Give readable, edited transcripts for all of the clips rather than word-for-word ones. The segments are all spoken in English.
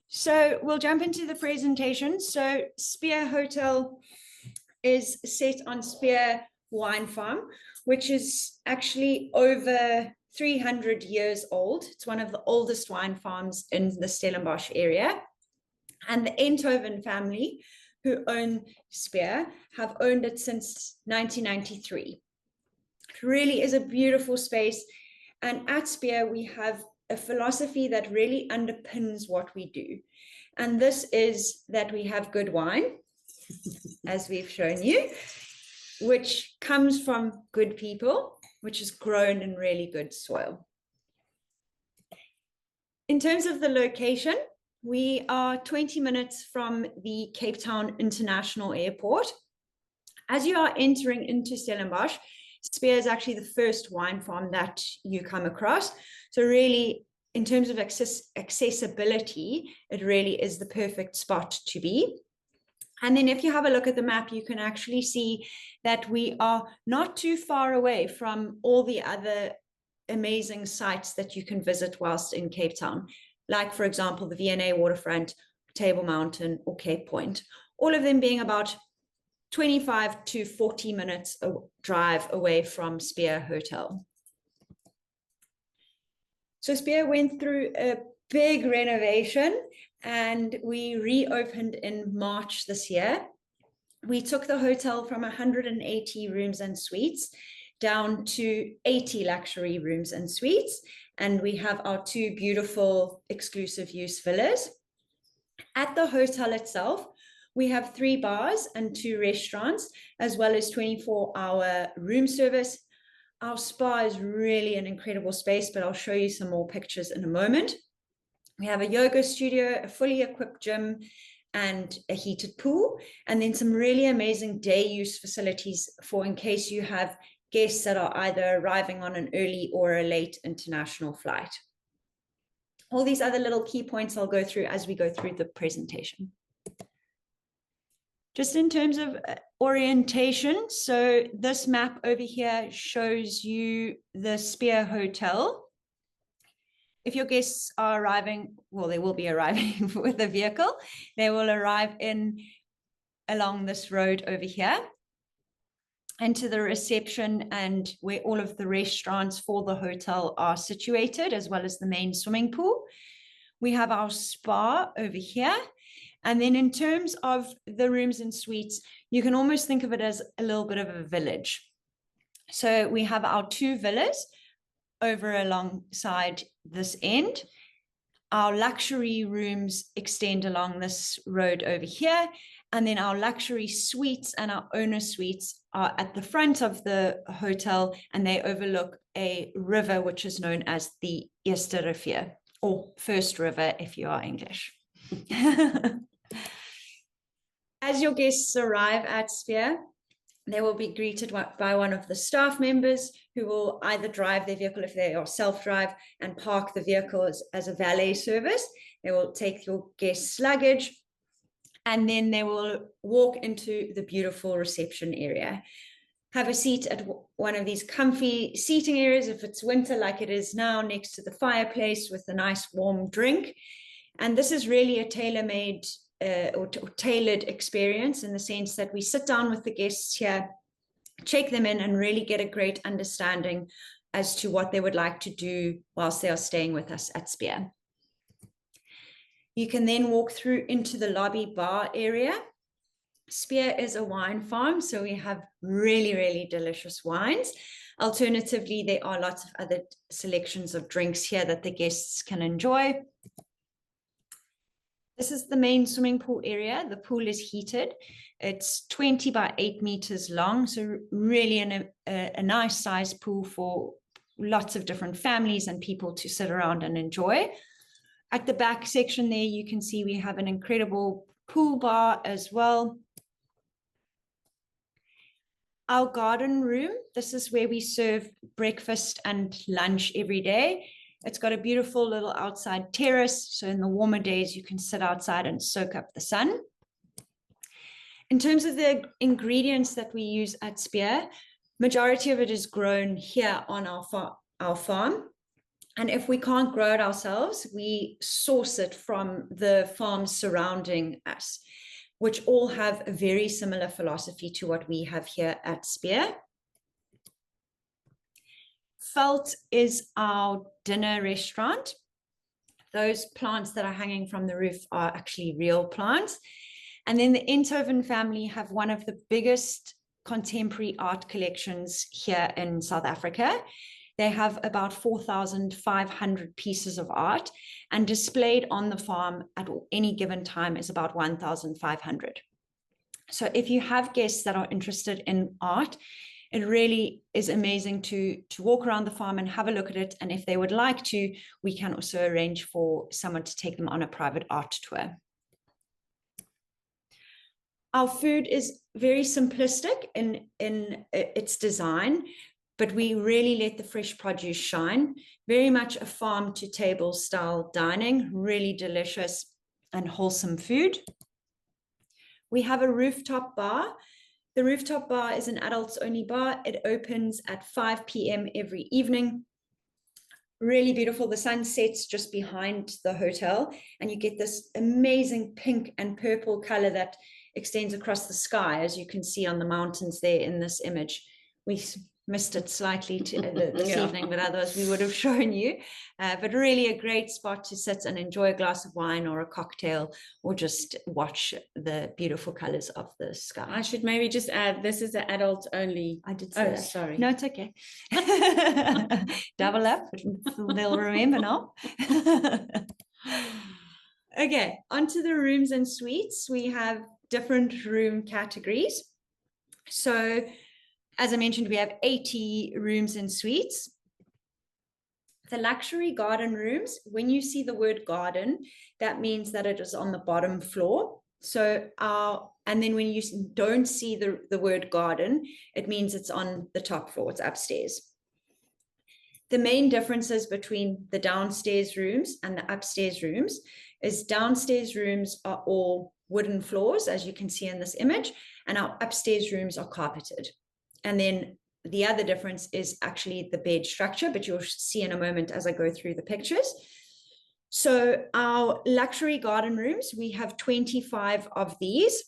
So we'll jump into the presentation. So Spier Hotel is set on Spier Wine Farm, which is actually over 300 years old. It's one of the oldest wine farms in the Stellenbosch area. And the Enthoven family, who own Spier, have owned it since 1993. It really is a beautiful space. And at Spier, we have a philosophy that really underpins what we do. And this is that we have good wine, as we've shown you, which comes from good people, which is grown in really good soil. In terms of the location, we are 20 minutes from the Cape Town International Airport. As you are entering into Stellenbosch, Spier is actually the first wine farm that you come across. So really, in terms of accessibility, it really is the perfect spot to be. And then if you have a look at the map, you can actually see that we are not too far away from all the other amazing sites that you can visit whilst in Cape Town, like, for example, the V&A waterfront, Table Mountain, or Cape Point, all of them being about 25 to 40 minutes drive away from Spier Hotel. So Spier went through a big renovation and we reopened in March this year. We took the hotel from 180 rooms and suites down to 80 luxury rooms and suites. And we have our two beautiful exclusive use villas. At the hotel itself, we have 3 bars and 2 restaurants, as well as 24-hour room service. Our spa is really an incredible space, but I'll show you some more pictures in a moment. We have a yoga studio, a fully equipped gym, and a heated pool, and then some really amazing day use facilities for in case you have guests that are either arriving on an early or a late international flight. All these other little key points I'll go through as we go through the presentation. Just in terms of orientation, so this map over here shows you the Spier Hotel. If your guests are arriving, well, they will be arriving with a vehicle. They will arrive along this road over here into the reception and where all of the restaurants for the hotel are situated, as well as the main swimming pool. We have our spa over here. And then in terms of the rooms and suites, you can almost think of it as a little bit of a village. So we have our 2 villas over alongside this end. Our luxury rooms extend along this road over here. And then our luxury suites and our owner suites are at the front of the hotel, and they overlook a river, which is known as the Eerste Rivier, or First River if you are English. As your guests arrive at Spier, they will be greeted by one of the staff members who will either drive their vehicle if they are self-drive and park the vehicle as a valet service. They will take your guests' luggage and then they will walk into the beautiful reception area. Have a seat at one of these comfy seating areas if it's winter like it is now, next to the fireplace with a nice warm drink. And this is really a tailor-made or tailored experience in the sense that we sit down with the guests here, check them in, and really get a great understanding as to what they would like to do whilst they are staying with us at Spier. You can then walk through into the lobby bar area. Spier is a wine farm, so we have really, really delicious wines. Alternatively, there are lots of other selections of drinks here that the guests can enjoy. This is the main swimming pool area. The pool is heated. It's 20 by 8 meters long, so really a nice size pool for lots of different families and people to sit around and enjoy. At the back section there, you can see we have an incredible pool bar as well. Our garden room, this is where we serve breakfast and lunch every day. It's got a beautiful little outside terrace, so in the warmer days, you can sit outside and soak up the sun. In terms of the ingredients that we use at Spier, majority of it is grown here on our farm. And if we can't grow it ourselves, we source it from the farms surrounding us, which all have a very similar philosophy to what we have here at Spier. Felt is our dinner restaurant. Those plants that are hanging from the roof are actually real plants. And then the Enthoven family have one of the biggest contemporary art collections here in South Africa. They have about 4,500 pieces of art, and displayed on the farm at any given time is about 1,500. So if you have guests that are interested in art, it really is amazing to walk around the farm and have a look at it. And if they would like to, we can also arrange for someone to take them on a private art tour. Our food is very simplistic in its design, but we really let the fresh produce shine. Very much a farm to table style dining, really delicious and wholesome food. We have a rooftop bar. The rooftop bar is an adults only bar. It opens at 5 p.m. every evening. Really beautiful. The sun sets just behind the hotel, and you get this amazing pink and purple color that extends across the sky, as you can see on the mountains there in this image. We missed it slightly this evening, but otherwise we would have shown you. But really a great spot to sit and enjoy a glass of wine or a cocktail, or just watch the beautiful colors of the sky. I should maybe just add, this is the adult only. I did say that. Sorry. No, it's okay. Double up, they'll remember now. Okay, onto the rooms and suites. We have different room categories. So as I mentioned, we have 80 rooms and suites. The luxury garden rooms, when you see the word garden, that means that it is on the bottom floor. So and then when you don't see the word garden, it means it's on the top floor, it's upstairs. The main differences between the downstairs rooms and the upstairs rooms is downstairs rooms are all wooden floors, as you can see in this image, and our upstairs rooms are carpeted. And then the other difference is actually the bed structure, but you'll see in a moment as I go through the pictures. So our luxury garden rooms, we have 25 of these.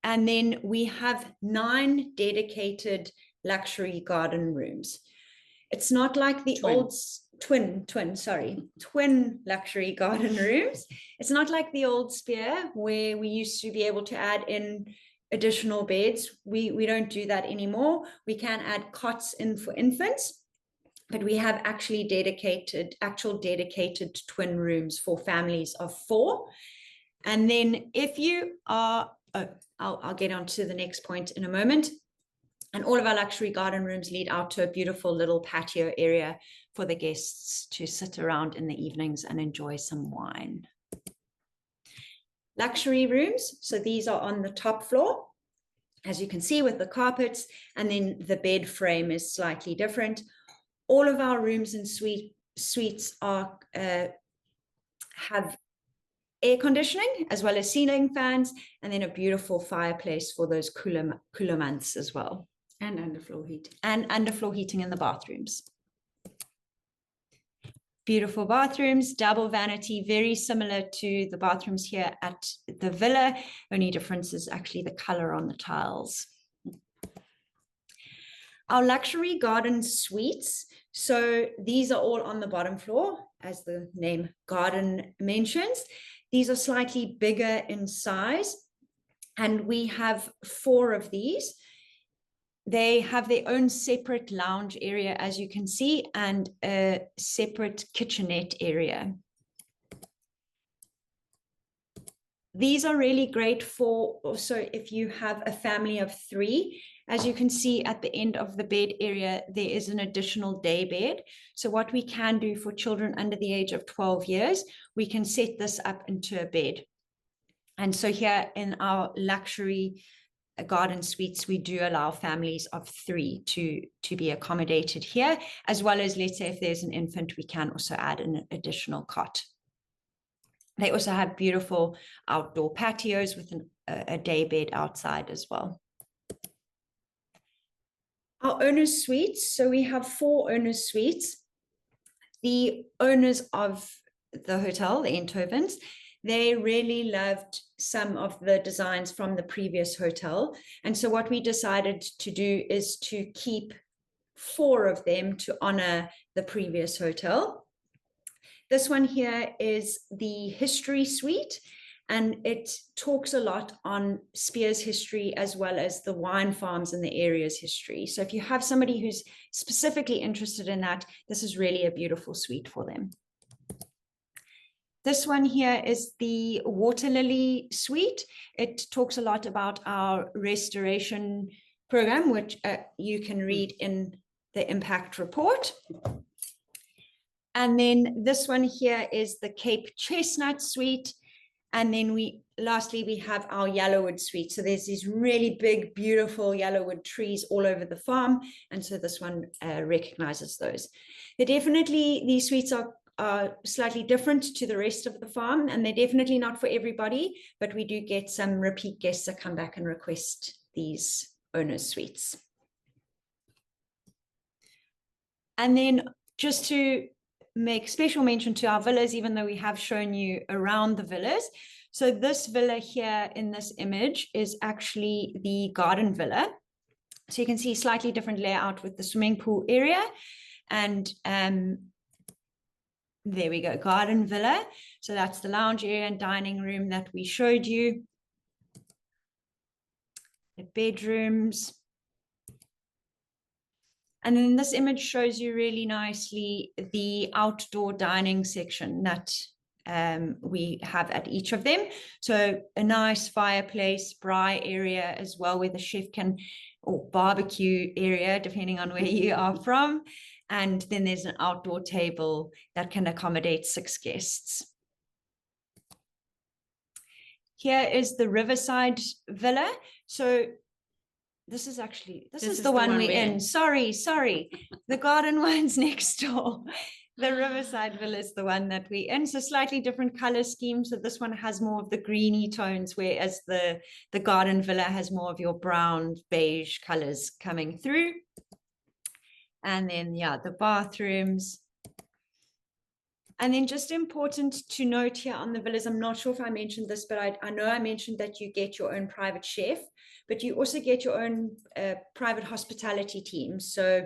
And then we have 9 dedicated luxury garden rooms. It's not like the twin luxury garden rooms. It's not like the old Spier where we used to be able to add in additional beds. We don't do that anymore. We can add cots in for infants, but we have actually dedicated twin rooms for families of 4. And then if you are, I'll get on to the next point in a moment. And all of our luxury garden rooms lead out to a beautiful little patio area for the guests to sit around in the evenings and enjoy some wine. Luxury rooms, so these are on the top floor, as you can see, with the carpets, and then the bed frame is slightly different. All of our rooms and suites are have air conditioning as well as ceiling fans, and then a beautiful fireplace for those cooler months as well. And underfloor heating. And underfloor heating in the bathrooms. Beautiful bathrooms, double vanity, very similar to the bathrooms here at the villa. Only difference is actually the color on the tiles. Our luxury garden suites. So these are all on the bottom floor, as the name garden mentions. These are slightly bigger in size, and we have 4 of these. They have their own separate lounge area, as you can see, and a separate kitchenette area. These are really great for also if you have a family of 3. As you can see at the end of the bed area, there is an additional day bed. So what we can do for children under the age of 12 years, we can set this up into a bed. And so here in our luxury garden suites, we do allow families of 3 to be accommodated here, as well as, let's say, if there's an infant, we can also add an additional cot. They also have beautiful outdoor patios with a day bed outside as well. Our owner's suites. So we have 4 owner's suites. The owners of the hotel, the Eindhovens, they really loved some of the designs from the previous hotel. And so what we decided to do is to keep 4 of them to honor the previous hotel. This one here is the history suite, and it talks a lot on Spier's history as well as the wine farms in the area's history. So if you have somebody who's specifically interested in that, this is really a beautiful suite for them. This one here is the Water Lily suite. It talks a lot about our restoration program, which you can read in the impact report. And then this one here is the Cape Chestnut suite. And then lastly, we have our Yellowwood suite. So there's these really big, beautiful Yellowwood trees all over the farm. And so this one recognizes those. These suites are slightly different to the rest of the farm, and they're definitely not for everybody, but we do get some repeat guests that come back and request these owners' suites. And then just to make special mention to our villas, even though we have shown you around the villas. So this villa here in this image is actually the garden villa. So you can see slightly different layout with the swimming pool area. And there we go, garden villa. So that's the lounge area and dining room that we showed you. The bedrooms. And then this image shows you really nicely the outdoor dining section that we have at each of them. So a nice fireplace, braai area as well, where the chef can, or barbecue area, depending on where you are from. And then there's an outdoor table that can accommodate 6 guests. Here is the Riverside Villa. So this is the one we're in. Sorry. The garden one's next door. The Riverside Villa is the one that we're in. So slightly different color scheme. So this one has more of the greeny tones, whereas the garden villa has more of your brown, beige colors coming through. And then, yeah, the bathrooms. And then just important to note here on the villas, I'm not sure if I mentioned this, but I know I mentioned that you get your own private chef, but you also get your own private hospitality team. So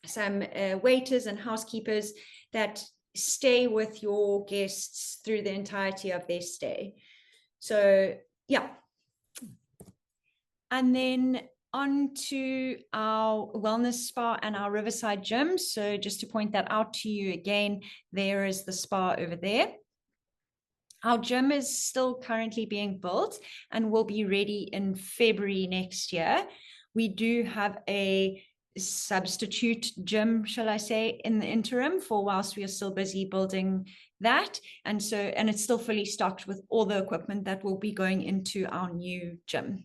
some waiters and housekeepers that stay with your guests through the entirety of their stay. So, yeah. And then on to our wellness spa and our Riverside gym. So just to point that out to you again, there is the spa over there. Our gym is still currently being built and will be ready in February next year. We do have a substitute gym, shall I say, in the interim for whilst we are still busy building that. And it's still fully stocked with all the equipment that will be going into our new gym.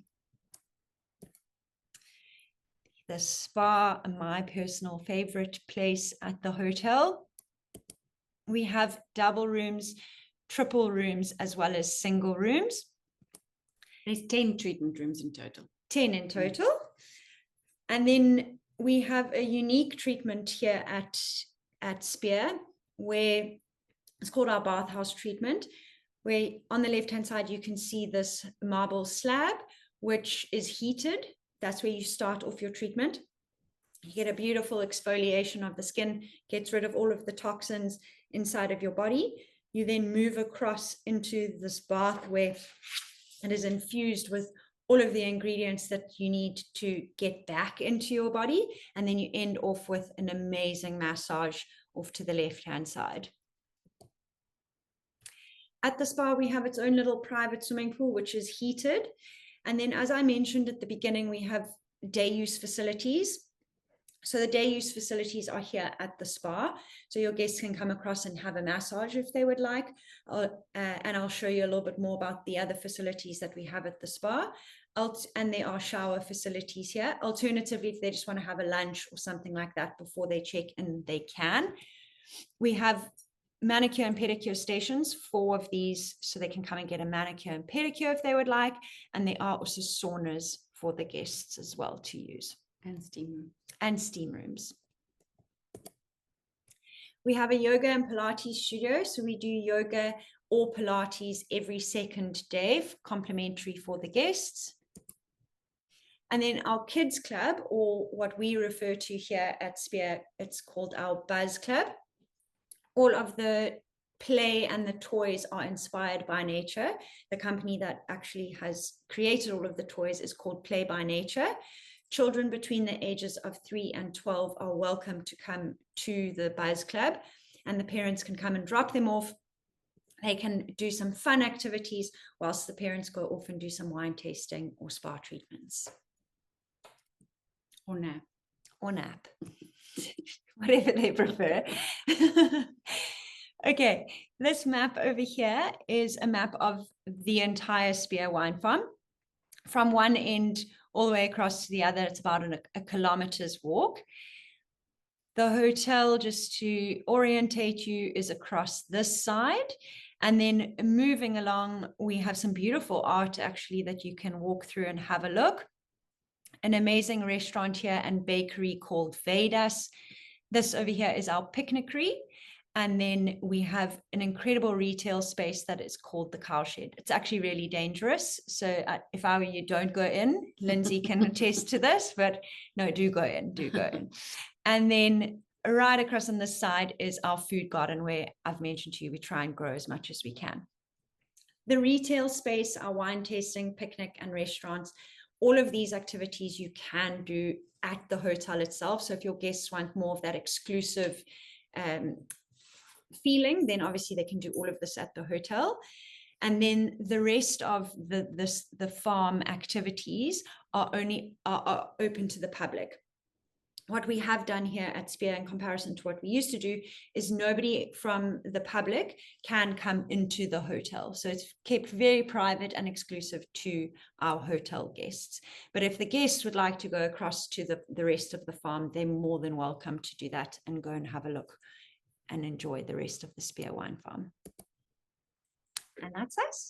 The spa, my personal favorite place at the hotel. We have double rooms, triple rooms, as well as single rooms. There's 10 treatment rooms in total. 10 in total. And then we have a unique treatment here at Spier, where it's called our bathhouse treatment, where on the left-hand side, you can see this marble slab, which is heated. That's where you start off your treatment. You get a beautiful exfoliation of the skin, gets rid of all of the toxins inside of your body. You then move across into this bath where it is infused with all of the ingredients that you need to get back into your body. And then you end off with an amazing massage off to the left-hand side. At the spa, we have its own little private swimming pool, which is heated. And then, as I mentioned at the beginning, we have day use facilities. So the day use facilities are here at the spa. So your guests can come across and have a massage if they would like. And I'll show you a little bit more about the other facilities that we have at the spa. And there are shower facilities here. Alternatively, if they just want to have a lunch or something like that before they check in, they can. We have manicure and pedicure stations, 4 of these, so they can come and get a manicure and pedicure if they would like. And there are also saunas for the guests as well to use. And steam room. and steam rooms. We have a yoga and Pilates studio. So we do yoga or Pilates every second day, complimentary for the guests. And then our kids club, or what we refer to here at Spier, it's called our Buzz Club. All of the play and the toys are inspired by nature. The company that actually has created all of the toys is called Play by Nature. Children between the ages of 3 and 12 are welcome to come to the Buzz Club, and the parents can come and drop them off. They can do some fun activities whilst the parents go off and do some wine tasting or spa treatments. Or nap. Or nap. Whatever they prefer. Okay, this map over here is a map of the entire Spier Wine Farm. From one end all the way across to the other, it's about a kilometer's walk. The hotel, just to orientate you, is across this side. And then moving along, we have some beautiful art actually that you can walk through and have a look. An amazing restaurant here and bakery called Vedas. This over here is our picnicry. And then we have an incredible retail space that is called the Cowshed. It's actually really dangerous. So if I were you, don't go in. Lindsay can attest to this, but no, do go in, do go in. And then right across on this side is our food garden, where I've mentioned to you, we try and grow as much as we can. The retail space, our wine tasting, picnic and restaurants, all of these activities you can do at the hotel itself. So if your guests want more of that exclusive feeling, then obviously they can do all of this at the hotel. And then the rest of the farm activities are open to the public. What we have done here at Spier in comparison to what we used to do is nobody from the public can come into the hotel. So it's kept very private and exclusive to our hotel guests. But if the guests would like to go across to the rest of the farm, they're more than welcome to do that and go and have a look and enjoy the rest of the Spier Wine Farm. And that's us.